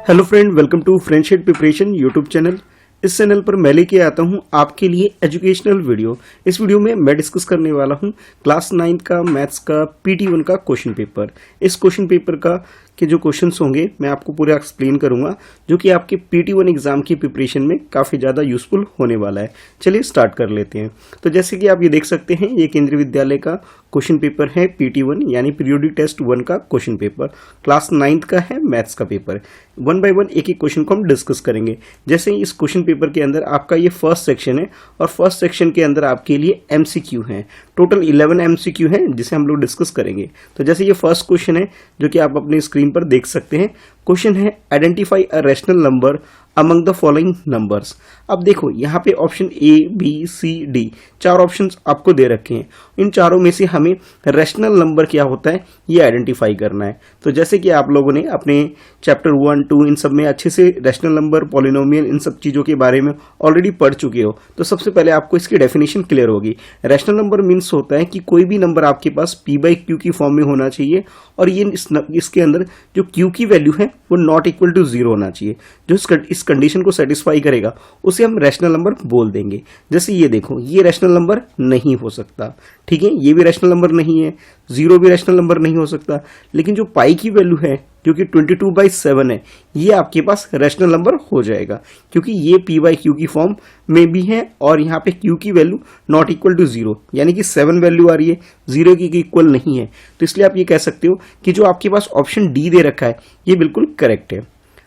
Hello friend, welcome to friendship preparation YouTube channel. इस channel पर मैं लेके आता हूं आपके लिए एजुकेशनल वीडियो। इस वीडियो में मैं डिस्कस करने वाला हूं क्लास 9 का मैथ्स का PT1 का क्वेश्चन पेपर। इस क्वेश्चन पेपर का के जो क्वेश्चंस होंगे मैं आपको पूरा एक्सप्लेन करूंगा, जो कि आपके PT1 एग्जाम की प्रिपरेशन में काफ़ी ज़्यादा यूजफुल होने वाला है। चलिए स्टार्ट कर लेते हैं। तो जैसे कि आप ये देख सकते हैं, ये केंद्रीय विद्यालय का क्वेश्चन पेपर है PT1 यानी पीरियोडिक टेस्ट 1 का क्वेश्चन पेपर। क्लास 9 का है मैथ्स का पेपर। वन बाय वन एक एक क्वेश्चन को हम डिस्कस करेंगे। जैसे इस क्वेश्चन पेपर के अंदर आपका ये फर्स्ट सेक्शन है और फर्स्ट सेक्शन के अंदर आपके लिए MCQ है। टोटल 11 MCQ है जिसे हम लोग डिस्कस करेंगे। तो जैसे ये फर्स्ट क्वेश्चन है जो कि आप अपनी स्क्रीन पर देख सकते हैं। क्वेश्चन है identify a rational number among the following numbers. अब देखो यहाँ पे ऑप्शन ABCD 4 ऑप्शंस आपको दे रखे हैं। इन चारों में से हमें रैशनल नंबर क्या होता है ये आइडेंटिफाई करना है। तो जैसे कि आप लोगों ने अपने चैप्टर 1, 2 इन सब में अच्छे से रैशनल नंबर, पॉलिनोमियल इन सब चीज़ों के बारे में ऑलरेडी पढ़ चुके हो, तो सबसे पहले आपको इसकी डेफिनेशन क्लियर होगी। रैशनल नंबर मीन्स होता है कि कोई भी नंबर आपके पास P/Q की फॉर्म में होना चाहिए और ये इसके अंदर जो Q की वैल्यू है वो नॉट इक्वल टू 0 होना चाहिए। जो इस कंडीशन को सेटिस्फाई करेगा उसे हम रैशनल नंबर बोल देंगे। जैसे ये देखो, ये रैशनल नंबर नहीं हो सकता, ठीक है, ये भी रैशनल नंबर नहीं है, 0 भी रैशनल नंबर नहीं हो सकता। लेकिन जो पाई की वैल्यू है जो कि 22/7 है, ये आपके पास रैशनल नंबर हो जाएगा क्योंकि ये P/Q की फॉर्म में भी है और यहाँ पे Q की वैल्यू नॉट इक्वल टू 0 यानी कि 7 वैल्यू आ रही है, 0 की इक्वल नहीं है। तो इसलिए आप ये कह सकते हो कि जो आपके पास ऑप्शन D दे रखा है ये बिल्कुल करेक्ट है।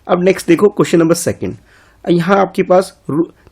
अब नेक्स्ट देखो क्वेश्चन नंबर 2। यहाँ आपके पास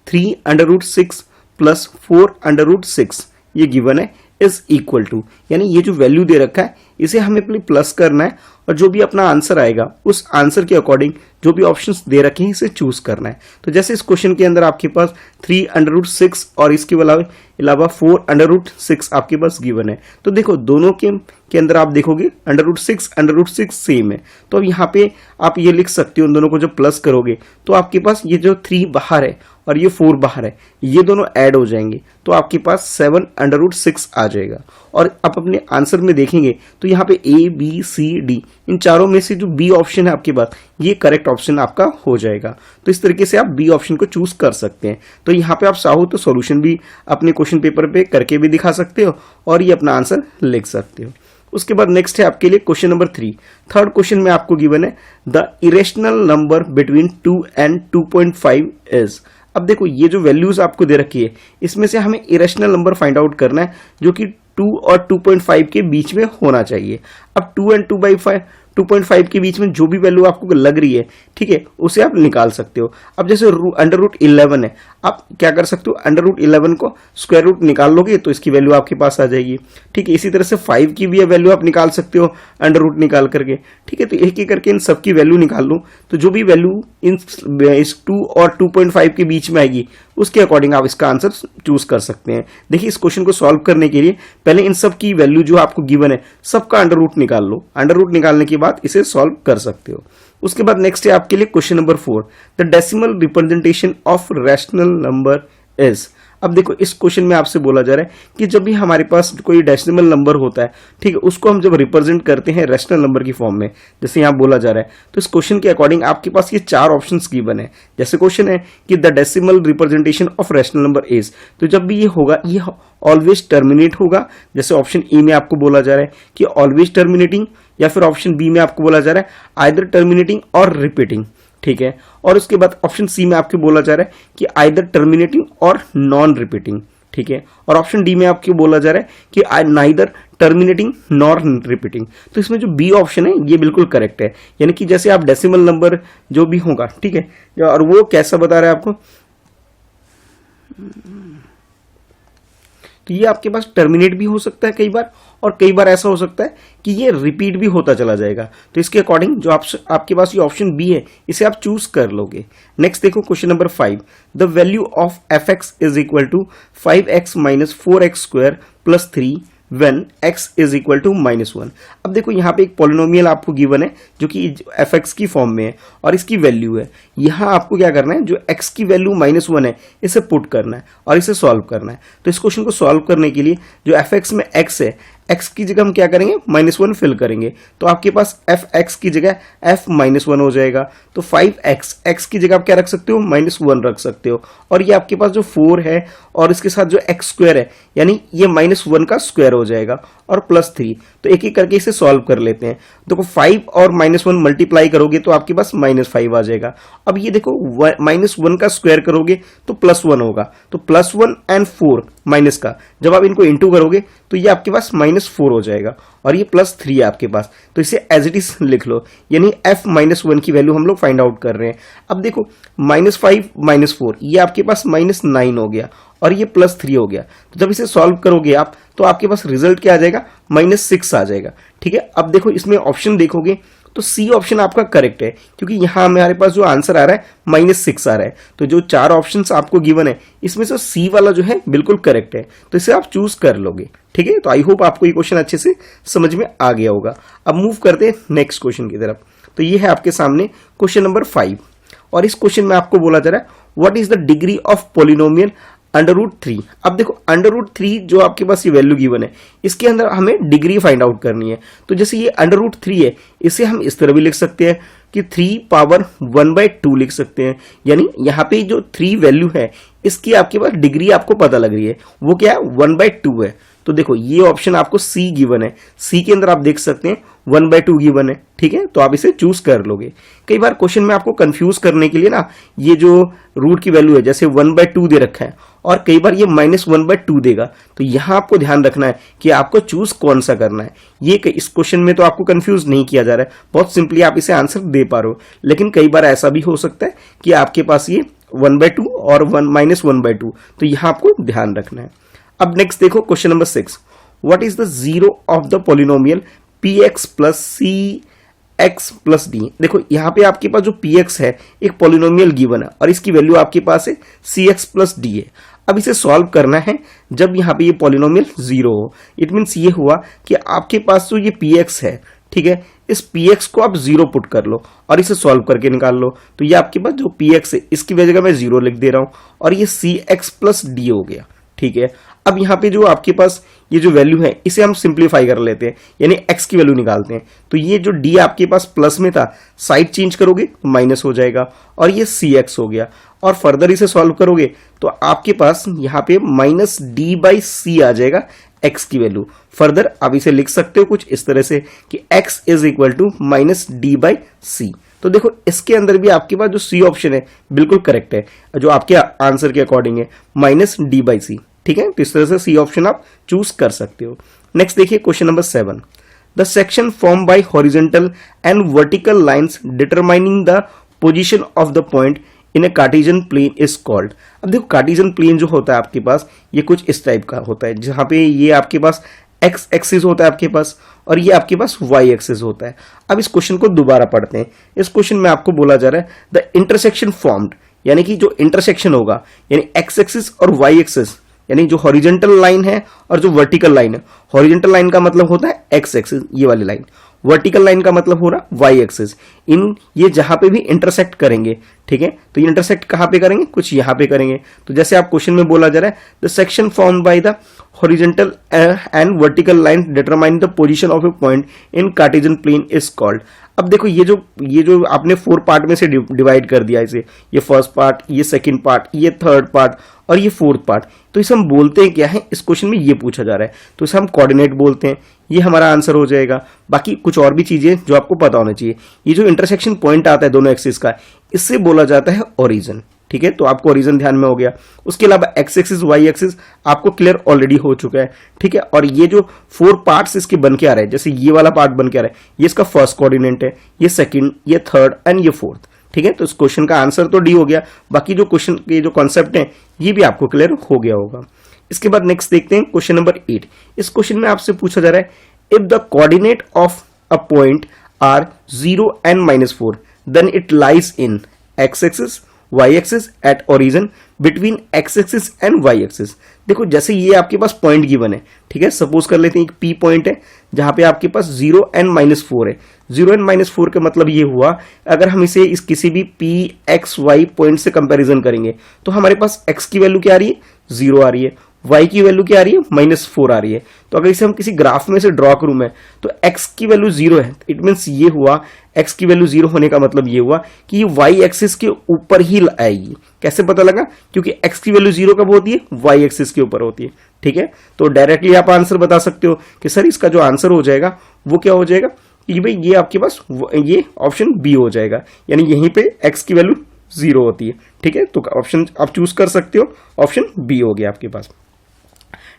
3√6 प्लस 4√6 ये गिवन है इज इक्वल टू, यानी ये जो वैल्यू दे रखा है इसे हमें प्लस करना है और जो भी अपना आंसर आएगा उस आंसर के अकॉर्डिंग जो भी ऑप्शंस दे रखे हैं इसे चूज करना है। तो जैसे इस क्वेश्चन के अंदर आपके पास 3√6 और इसके अलावा 4√6 आपके पास गिवन है। तो देखो दोनों के अंदर आप देखोगे √6 सेम है। तो अब यहाँ पे आप ये लिख सकते हो, उन दोनों को जब प्लस करोगे तो आपके पास ये जो 3 बाहर है और ये 4 बाहर है, ये दोनों ऐड हो जाएंगे तो आपके पास 7√6 आ जाएगा। और आप अपने आंसर में देखेंगे तो यहाँ पे ABCD इन चारों में से जो B ऑप्शन है आपके पास ये करेक्ट ऑप्शन आपका हो जाएगा। तो इस तरीके से आप B ऑप्शन को चूज कर सकते हैं। तो यहाँ पे आप चाहो तो सॉल्यूशन भी अपने क्वेश्चन पेपर पे करके भी दिखा सकते हो और ये अपना आंसर लिख सकते हो। उसके बाद नेक्स्ट है आपके लिए क्वेश्चन नंबर 3। थर्ड क्वेश्चन में आपको गिवन है the irrational number between 2 and 2.5 is. अब देखो ये जो वैल्यूज आपको दे रखी है इसमें से हमें इरेशनल नंबर फाइंड आउट करना है जो कि 2 और 2.5 के बीच में होना चाहिए। अब 2 and 2.5 के बीच में जो भी वैल्यू आपको लग रही है, ठीक है, उसे आप निकाल सकते हो। अब जैसे √11 है, आप क्या कर सकते हो, √11 को स्क्वायर रूट निकाल लोगे तो इसकी वैल्यू आपके पास आ जाएगी, ठीक है। इसी तरह से 5 की भी वैल्यू आप निकाल सकते हो √ निकाल करके, ठीक है। तो एक एक करके इन सबकी वैल्यू निकाल लो, तो जो भी वैल्यू इस 2 और 2.5 के बीच में आएगी उसके अकॉर्डिंग आप इसका आंसर चूज कर सकते हैं। देखिए इस क्वेश्चन को सॉल्व करने के लिए पहले इन सब की वैल्यू जो आपको गिवन है सबका √ निकाल लो। √ निकालने के बाद इसे सॉल्व कर सकते हो। उसके बाद नेक्स्ट है आपके लिए question number 4, the decimal representation of rational number is. अब देखो इस क्वेश्चन में आपसे बोला जा रहा है कि जब भी हमारे पास कोई डेसिमल नंबर होता है, ठीक है, उसको हम जब रिप्रेजेंट करते हैं रैशनल नंबर की फॉर्म में, जैसे यहाँ बोला जा रहा है, तो इस क्वेश्चन के अकॉर्डिंग आपके पास ये 4 ऑप्शंस गिवन है। जैसे क्वेश्चन है कि the decimal representation of rational number is, तो जब भी ये होगा ये ऑलवेज टर्मिनेट होगा। जैसे ऑप्शन E में आपको बोला जा रहा है कि ऑलवेज टर्मिनेटिंग, या फिर ऑप्शन B में आपको बोला जा रहा है आइदर टर्मिनेटिंग और रिपीटिंग, ठीक है। और उसके बाद ऑप्शन C में आपको बोला जा रहा है कि आइदर टर्मिनेटिंग और नॉन रिपीटिंग, ठीक है। और ऑप्शन D में आपको बोला जा रहा है कि नाइदर टर्मिनेटिंग नॉर रिपीटिंग। तो इसमें जो B ऑप्शन है ये बिल्कुल करेक्ट है, यानी कि जैसे आप डेसिमल नंबर जो भी होगा, ठीक है, और वो कैसा बता रहा है आपको, तो ये आपके पास टर्मिनेट भी हो सकता है कई बार, और कई बार ऐसा हो सकता है कि ये रिपीट भी होता चला जाएगा। तो इसके अकॉर्डिंग जो आपके पास ये ऑप्शन B है इसे आप चूज कर लोगे। नेक्स्ट देखो question number 5, the value of fx is equal to 5x - 4x² + 3 when x is equal to -1। अब देखो यहाँ पे एक पॉलिनोमियल आपको गिवन है जो कि fx की फॉर्म में है और इसकी वैल्यू है। यहाँ आपको क्या करना है, जो x की वैल्यू -1 है इसे पुट करना है और इसे सॉल्व करना है। तो इस क्वेश्चन को सॉल्व करने के लिए जो fx में x है, x की जगह हम क्या करेंगे, -1 फिल करेंगे, तो आपके पास fx की जगह f -1 हो जाएगा। तो 5x, x की जगह आप क्या रख सकते हो, -1 रख सकते हो। और ये आपके पास जो 4 है और इसके साथ जो x स्क्वायर है, यानी ये -1 का स्क्वायर हो जाएगा और +3। तो एक एक करके इसे सॉल्व कर लेते हैं। देखो 5 और -1 मल्टीप्लाई करोगे तो आपके पास -5 आ जाएगा। अब ये देखो -1 का स्क्वायर करोगे तो +1 होगा, तो +1 एंड 4 माइनस का जब आप इनको इंटू करोगे तो ये आपके पास -4 हो जाएगा और ये +3 है आपके पास। तो इसे एज इट इज लिख लो, यानी f -1 की वैल्यू हम लोग फाइंड आउट कर रहे हैं। अब देखो -5 -4 ये आपके पास -9 हो गया और ये +3 हो गया। तो जब इसे सॉल्व करोगे आप तो आपके पास रिजल्ट क्या आ जाएगा, -6 आ जाएगा। ठीक है, अब देखो इसमें ऑप्शन देखोगे तो सी ऑप्शन आपका करेक्ट है, क्योंकि यहां हमारे पास जो आंसर आ रहा है -6 आ रहा है। तो जो 4 ऑप्शंस आपको गिवन है इसमें से सी वाला जो है बिल्कुल करेक्ट है, तो इसे आप चूज कर लोगे। ठीक है, तो आई होप आपको ये क्वेश्चन अच्छे से समझ में आ गया होगा। अब मूव करते हैं नेक्स्ट क्वेश्चन की तरफ। तो ये है आपके सामने क्वेश्चन नंबर 5 और इस क्वेश्चन में आपको बोला जा रहा है what is the degree of polynomial √3। अब देखो √3 जो आपके पास ये वैल्यू गिवन है इसके अंदर हमें डिग्री फाइंड आउट करनी है। तो जैसे ये √3 है इसे हम इस तरह भी लिख सकते हैं कि 3 पावर 1/2 लिख सकते हैं, यानी यहाँ पे जो 3 वैल्यू है इसकी आपके पास डिग्री आपको पता लग रही है, वो क्या है 1/2 है। तो देखो ये ऑप्शन आपको सी गिवन है, सी के अंदर आप देख सकते हैं 1/2 गिवन है। ठीक है, तो आप इसे चूज कर लोगे। कई बार क्वेश्चन में आपको कंफ्यूज करने के लिए ना ये जो रूट की वैल्यू है जैसे 1/2 दे रखा है और कई बार ये -1/2 देगा, तो यहां आपको ध्यान रखना है कि आपको चूज कौन सा करना है। ये इस क्वेश्चन में तो आपको कंफ्यूज नहीं किया जा रहा है, बहुत सिंपली आप इसे आंसर दे पा रहे हो। लेकिन कई बार ऐसा भी हो सकता है कि आपके पास ये 1/2 और -1/2, तो यहां आपको ध्यान रखना है। अब नेक्स्ट देखो question number 6, what is the zero of the polynomial px plus cx plus d। देखो यहाँ पे आपके पास जो px है एक पॉलिनोमियल गिवन है और इसकी वैल्यू आपके पास है cx प्लस d है। अब इसे सॉल्व करना है जब यहाँ पे ये पॉलिनोमियल 0 हो। इट मीन्स ये हुआ कि आपके पास जो ये px है, ठीक है, इस px को आप 0 पुट कर लो और इसे सॉल्व करके निकाल लो। तो ये आपके पास जो px है इसकी वजह मैं 0 लिख दे रहा हूं और ये cx प्लस d हो गया। ठीक है, अब यहाँ पे जो आपके पास ये जो वैल्यू है इसे हम सिंप्लीफाई कर लेते हैं, यानी x की वैल्यू निकालते हैं। तो ये जो d आपके पास प्लस में था साइड चेंज करोगे तो माइनस हो जाएगा और ये cx हो गया। और फर्दर इसे सॉल्व करोगे तो आपके पास यहाँ पे -d/c आ जाएगा x की वैल्यू। फर्दर आप इसे लिख सकते हो कुछ इस तरह से कि x is equal to -d/c। तो देखो इसके अंदर भी आपके पास जो सी ऑप्शन है बिल्कुल करेक्ट है, जो आपके आंसर के अकॉर्डिंग है -d/c। ठीक है, तो इस तरह से सी ऑप्शन आप चूज कर सकते हो। नेक्स्ट देखिए question number 7, the section form by horizontal and vertical lines determining the position of the point in a Cartesian plane is called. अब देखो कार्टेशियन प्लेन जो होता है आपके पास ये कुछ इस टाइप का होता है, जहां पे ये आपके पास x एक्सिस होता है आपके पास और ये आपके पास y एक्सिस होता है। अब इस क्वेश्चन को दोबारा पढ़ते हैं। इस क्वेश्चन में आपको बोला जा रहा है द इंटरसेक्शन फॉर्म्ड, यानी कि जो इंटरसेक्शन होगा यानी x एक्सिस और y एक्सिस, यानी जो हॉरिजॉन्टल लाइन है और जो वर्टिकल लाइन है। हॉरिजॉन्टल लाइन का मतलब होता है x एक्सिस ये वाली लाइन, वर्टिकल लाइन का मतलब हो रहा y एक्सिस। इन ये जहां पे भी इंटरसेक्ट करेंगे, ठीक है, तो ये इंटरसेक्ट कहां पे करेंगे, कुछ यहां पे करेंगे। तो जैसे आप क्वेश्चन में बोला जा रहा है the section form by the horizontal and vertical line determine the position of a point in Cartesian plane is called. अब देखो ये जो आपने 4 पार्ट में से डिवाइड कर दिया इसे, ये फर्स्ट पार्ट, ये सेकंड पार्ट, ये थर्ड पार्ट और ये फोर्थ पार्ट। तो इसे हम बोलते हैं क्या है, इस क्वेश्चन में ये पूछा जा रहा है तो इसे हम कोऑर्डिनेट बोलते हैं। ये हमारा आंसर हो जाएगा। बाकी कुछ और भी चीजें जो आपको पता होना चाहिए, ये जो इंटरसेक्शन पॉइंट आता है दोनों एक्सिस का, इससे बोला जाता है ओरिजिन। ठीक है, तो आपको ओरिजिन ध्यान में हो गया। उसके अलावा एक्स एक्सिस वाई एक्सिस आपको क्लियर ऑलरेडी हो चुका है। ठीक है, और ये जो 4 पार्ट्स इसके बन के आ रहे हैं, जैसे ये वाला पार्ट बन के आ रहा है, ये इसका फर्स्ट कोऑर्डिनेट है, ये सेकंड, ये थर्ड एंड ये फोर्थ। ठीक है, तो इस क्वेश्चन का आंसर तो डी हो गया। बाकी जो क्वेश्चन के जो कॉन्सेप्ट है ये भी आपको क्लियर हो गया होगा। इसके बाद नेक्स्ट देखते हैं क्वेश्चन नंबर 8। इस क्वेश्चन में आपसे पूछा जा रहा है if the coordinate of a point are 0 and -4 then it lies in X axis y axis at origin between x axis and y axis. देखो जैसे ये आपके पास पॉइंट गिवन है, ठीक है, सपोज कर लेते हैं एक P पॉइंट है जहां पे आपके पास 0 and -4 है। 0 and -4 का मतलब ये हुआ अगर हम इसे इस किसी भी P x y पॉइंट से कंपैरिजन करेंगे तो हमारे पास x की वैल्यू क्या आ रही है, 0 आ रही है, y की वैल्यू क्या आ रही है, -4 आ रही है। तो अगर इसे हम किसी ग्राफ में से ड्रॉ करूं मैं, तो x की वैल्यू 0 है, इट मीन्स ये हुआ x की वैल्यू 0 होने का मतलब ये हुआ कि ये y एक्सिस के ऊपर ही आएगी। कैसे पता लगा? क्योंकि x की वैल्यू 0 कब होती है, y एक्सिस के ऊपर होती है। ठीक है, तो डायरेक्टली आप आंसर बता सकते हो कि सर इसका जो आंसर हो जाएगा वो क्या हो जाएगा कि भाई ये आपके पास ये ऑप्शन बी हो जाएगा, यानी यहीं पे x की वैल्यू 0 होती है। ठीक है, तो ऑप्शन आप चूज कर सकते हो, ऑप्शन बी हो गया आपके पास।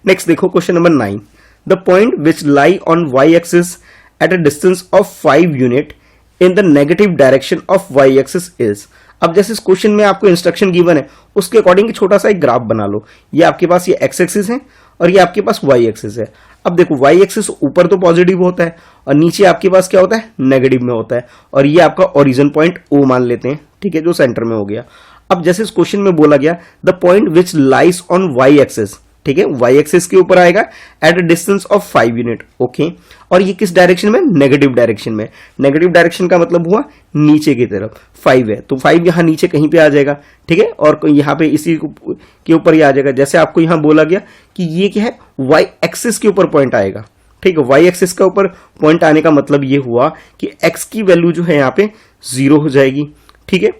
नेक्स्ट देखो question number 9, the point which lie on y axis at a distance of 5 unit in the negative direction of y axis is. अब जैसे इस क्वेश्चन में आपको इंस्ट्रक्शन गिवन है उसके अकॉर्डिंग छोटा सा एक ग्राफ बना लो। ये आपके पास ये x एक्सिस है और ये आपके पास y एक्सिस है। अब देखो y एक्सिस ऊपर तो पॉजिटिव होता है और नीचे आपके पास क्या होता है, नेगेटिव में होता है, और ये आपका ओरिजिन पॉइंट O मान लेते हैं। ठीक है, जो सेंटर में हो गया। अब जैसे इस क्वेश्चन में बोला गया the point which lies on y axis, ठीक है, y एक्सिस के ऊपर आएगा at a distance of 5 unit. Okay, और ये किस डायरेक्शन में, नेगेटिव डायरेक्शन में। नेगेटिव डायरेक्शन का मतलब हुआ नीचे की तरफ। 5 है तो 5 यहां नीचे कहीं पे आ जाएगा। ठीक है, और यहां पे इसी के ऊपर ही आ जाएगा। जैसे आपको यहां बोला गया कि ये क्या है, y एक्सिस के ऊपर पॉइंट आएगा। ठीक है, y एक्सिस के ऊपर पॉइंट आने का मतलब ये हुआ कि x की वैल्यू जो है यहाँ पे 0 हो जाएगी। ठीक है,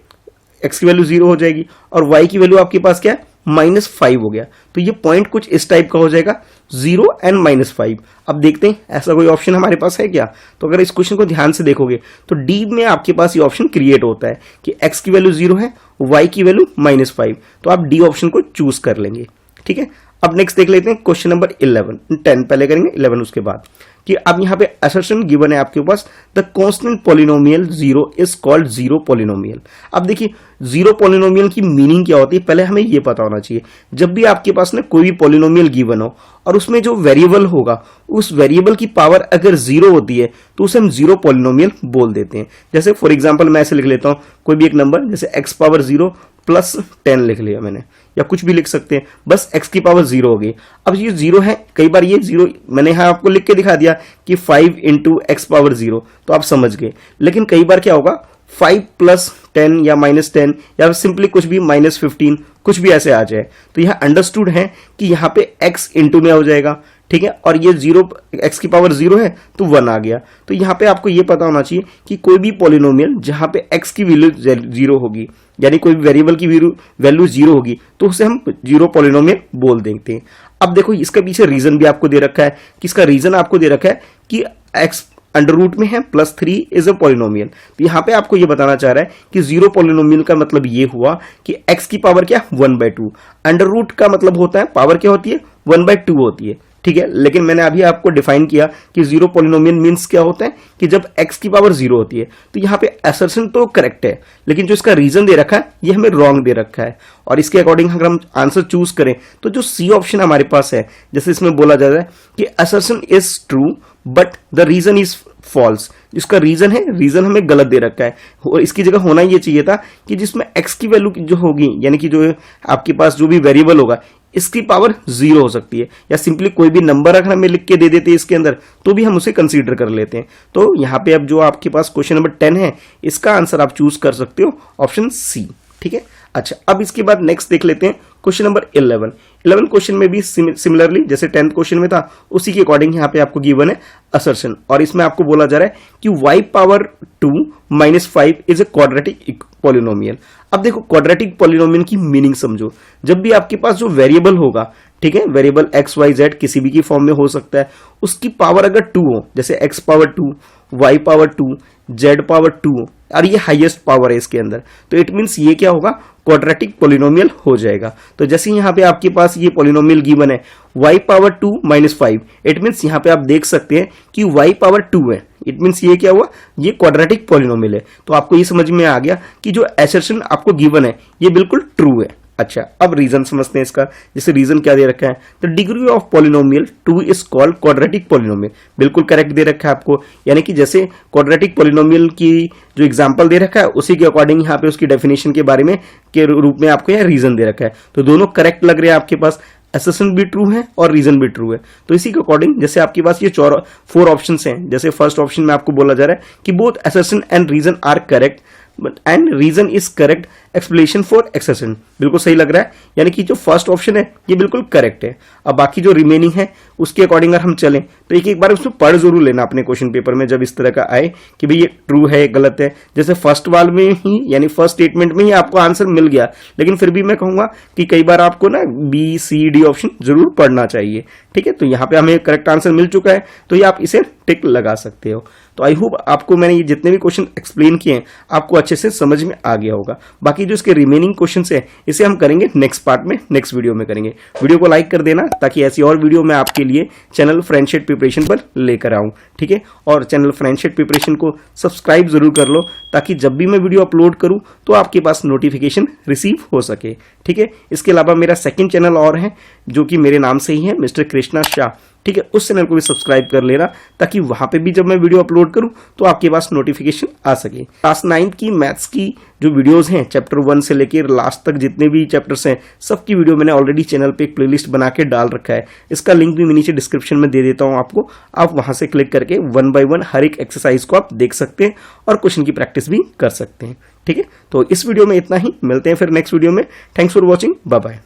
x की वैल्यू 0 हो जाएगी और y की वैल्यू आपके पास क्या है, -5 हो गया। तो ये पॉइंट कुछ इस टाइप का हो जाएगा, 0 एंड -5। अब देखते हैं ऐसा कोई ऑप्शन हमारे पास है क्या। तो अगर इस क्वेश्चन को ध्यान से देखोगे तो डी में आपके पास ये ऑप्शन क्रिएट होता है कि x की वैल्यू 0 है, y की वैल्यू -5, तो आप डी ऑप्शन को चूज कर लेंगे। ठीक है, अब नेक्स्ट देख लेते हैं क्वेश्चन नंबर 11, 10 पहले करेंगे, 11 उसके बाद। कि अब यहाँ पे असर्शन गिवन है आपके पास, the constant polynomial 0 is called zero polynomial. अब देखिए जीरो पॉलिनोमियल की मीनिंग क्या होती है, पहले हमें ये पता होना चाहिए। जब भी आपके पास ना कोई भी पॉलिनोमियल गिवन हो और उसमें जो वेरिएबल होगा उस वेरिएबल की पावर अगर 0 होती है तो उसे हम जीरो पॉलिनोमियल बोल देते हैं। जैसे फॉर एग्जाम्पल मैं ऐसे लिख लेता हूं कोई भी एक नंबर, जैसे x⁻0 + 10 लिख लिया मैंने, या कुछ भी लिख सकते हैं, बस x की पावर 0 हो गई। अब ये 0 है, कई बार ये 0 मैंने यहां आपको लिख के दिखा दिया कि 5 × x⁻0, तो आप समझ गए। लेकिन कई बार क्या होगा 5 + 10 या -10 या सिंपली कुछ भी -15 कुछ भी ऐसे आ जाए, तो यह अंडरस्टूड है कि यहाँ पे x इंटू में हो जाएगा। ठीक है, और ये 0 x की पावर 0 है तो 1 आ गया। तो यहाँ पे आपको ये पता होना चाहिए कि कोई भी पॉलिनोमियल जहां पे x की वैल्यू 0 होगी, यानी कोई भी वेरिएबल की वैल्यू 0 होगी, तो उसे हम जीरो पॉलिनोमियल बोल देते हैं। अब देखो इसका पीछे रीजन भी आपको दे रखा है, कि इसका रीजन आपको दे रखा है कि x अंडर रूट में है +3 इज अ पॉलिनोमियल। तो यहाँ पे आपको ये बताना चाह रहा है कि जीरो पॉलिनोमियल का मतलब ये हुआ कि x की पावर क्या, 1/2। अंडर रूट का मतलब होता है पावर क्या होती है, 1/2 होती है। ठीक है, लेकिन मैंने अभी आपको डिफाइन किया कि जीरो पॉलिनोमियल मींस क्या होता है कि जब x की पावर 0 होती है। तो यहाँ पे असर्शन तो करेक्ट है, लेकिन जो इसका रीजन दे रखा है ये हमें रॉन्ग दे रखा है, और इसके अकॉर्डिंग अगर हम आंसर चूज करें तो जो सी ऑप्शन हमारे पास है, जैसे इसमें बोला जा रहा है कि assertion is true but the reason is false. इसका रीजन है, रीजन हमें गलत दे रखा है, और इसकी जगह होना ये चाहिए था कि जिसमें x की वैल्यू जो होगी, यानी कि जो आपके पास जो भी वेरिएबल होगा इसकी पावर 0 हो सकती है, या सिंपली कोई भी नंबर अगर हमें लिख के दे देते हैं इसके अंदर तो भी हम उसे कंसीडर कर लेते हैं। तो यहाँ पे अब जो आपके पास क्वेश्चन नंबर 10 है इसका आंसर आप चूज कर सकते हो ऑप्शन सी। ठीक है, अच्छा अब इसके बाद नेक्स्ट देख लेते हैं क्वेश्चन नंबर 11। 11 क्वेश्चन में भी सिमिलरली जैसे 10th क्वेश्चन में था उसी के अकॉर्डिंग यहाँ पे आपको गिवन है असर्शन, और इसमें आपको बोला जा रहा है कि y⁻2 - 5 is a quadratic polynomial. अब देखो क्वाड्रेटिक पॉलिनोमियल की मीनिंग समझो। जब भी आपके पास जो वेरिएबल होगा, ठीक है, वेरिएबल x y z किसी भी की फॉर्म में हो सकता है, उसकी पावर अगर 2 हो, जैसे x⁻2 y⁻2 z⁻2, और ये हाईएस्ट पावर है इसके अंदर, तो इट मींस ये क्या होगा, क्वाड्रेटिक पॉलिनोमियल हो जाएगा। तो जैसे यहाँ पे आपके पास ये पॉलिनोमियल गिवन है y⁻2 - 5, इट मींस यहाँ पे आप देख सकते हैं कि y⁻2 है, इट मींस ये क्या हुआ, ये क्वाड्रेटिक पॉलिनोमियल है। तो आपको ये समझ में आ गया कि जो असर्शन आपको गिवन है ये बिल्कुल ट्रू है। अच्छा अब रीजन समझते हैं इसका। जैसे रीजन क्या दे रखा है, the degree of polynomial 2 is called quadratic polynomial. बिल्कुल करेक्ट दे रखा है आपको, यानी कि जैसे क्वाड्रेटिक पॉलिनोमियल की जो एग्जांपल दे रखा है उसी के अकॉर्डिंग यहाँ पे उसकी डेफिनेशन के बारे में के रूप में आपको यह रीजन दे रखा है। तो दोनों करेक्ट लग रहे हैं आपके पास, असर्शन भी ट्रू है और रीजन भी ट्रू है। तो इसी के अकॉर्डिंग जैसे आपके पास ये 4 ऑप्शंस हैं, जैसे फर्स्ट ऑप्शन में आपको बोला जा रहा है कि both assertion and reason are correct and reason is correct explanation for assertion, बिल्कुल सही लग रहा है, यानी कि जो फर्स्ट ऑप्शन है ये बिल्कुल करेक्ट है। अब बाकी जो रिमेनिंग है उसके अकॉर्डिंग अगर हम चलें तो एक एक बार उसमें पढ़ जरूर लेना अपने क्वेश्चन पेपर में, जब इस तरह का आए कि भाई ये ट्रू है गलत है। जैसे फर्स्ट वाल में ही यानी फर्स्ट स्टेटमेंट में ही आपको आंसर मिल गया, लेकिन फिर भी मैं कहूंगा कि कई बार आपको ना बी सी डी ऑप्शन जरूर पढ़ना चाहिए। ठीक है, तो यहाँ पे हमें करेक्ट आंसर मिल चुका है, तो ये आप इसे टिक लगा सकते हो। तो आई होप आपको मैंने ये जितने भी क्वेश्चन एक्सप्लेन किए हैं आपको अच्छे से समझ में आ गया होगा। बाकी जो इसके रिमेनिंग क्वेश्चंस है इसे हम करेंगे नेक्स्ट पार्ट में, नेक्स्ट वीडियो में करेंगे। वीडियो को लाइक कर देना ताकि ऐसी और वीडियो मैं आपके लिए चैनल फ्रेंडशिप प्रिपरेशन पर लेकर आऊं। ठीक है, और चैनल फ्रेंडशिप प्रिपरेशन को सब्सक्राइब जरूर कर लो ताकि जब भी मैं वीडियो अपलोड करूं तो आपके पास नोटिफिकेशन रिसीव हो सके। ठीक है, इसके अलावा मेरा सेकंड चैनल और है जो कि मेरे नाम से ही है, मिस्टर कृष्णा शाह। ठीक है, उस चैनल को भी सब्सक्राइब कर लेना ताकि वहां पे भी जब मैं वीडियो अपलोड करूं तो आपके पास नोटिफिकेशन आ सके। क्लास 9 की मैथ्स की जो वीडियोस हैं चैप्टर 1 से लेकर लास्ट तक जितने भी चैप्टर्स हैं सबकी वीडियो मैंने ऑलरेडी चैनल पे एक प्लेलिस्ट बना के डाल रखा है। इसका लिंक भी मैं नीचे डिस्क्रिप्शन में दे देता हूं आपको, आप वहां से क्लिक करके 1 बाय 1 हर एक एक्सरसाइज को आप देख सकते हैं और क्वेश्चन की प्रैक्टिस भी कर सकते हैं। ठीक है, तो इस वीडियो में इतना ही, मिलते हैं फिर नेक्स्ट वीडियो में। Thanks for watching, bye bye.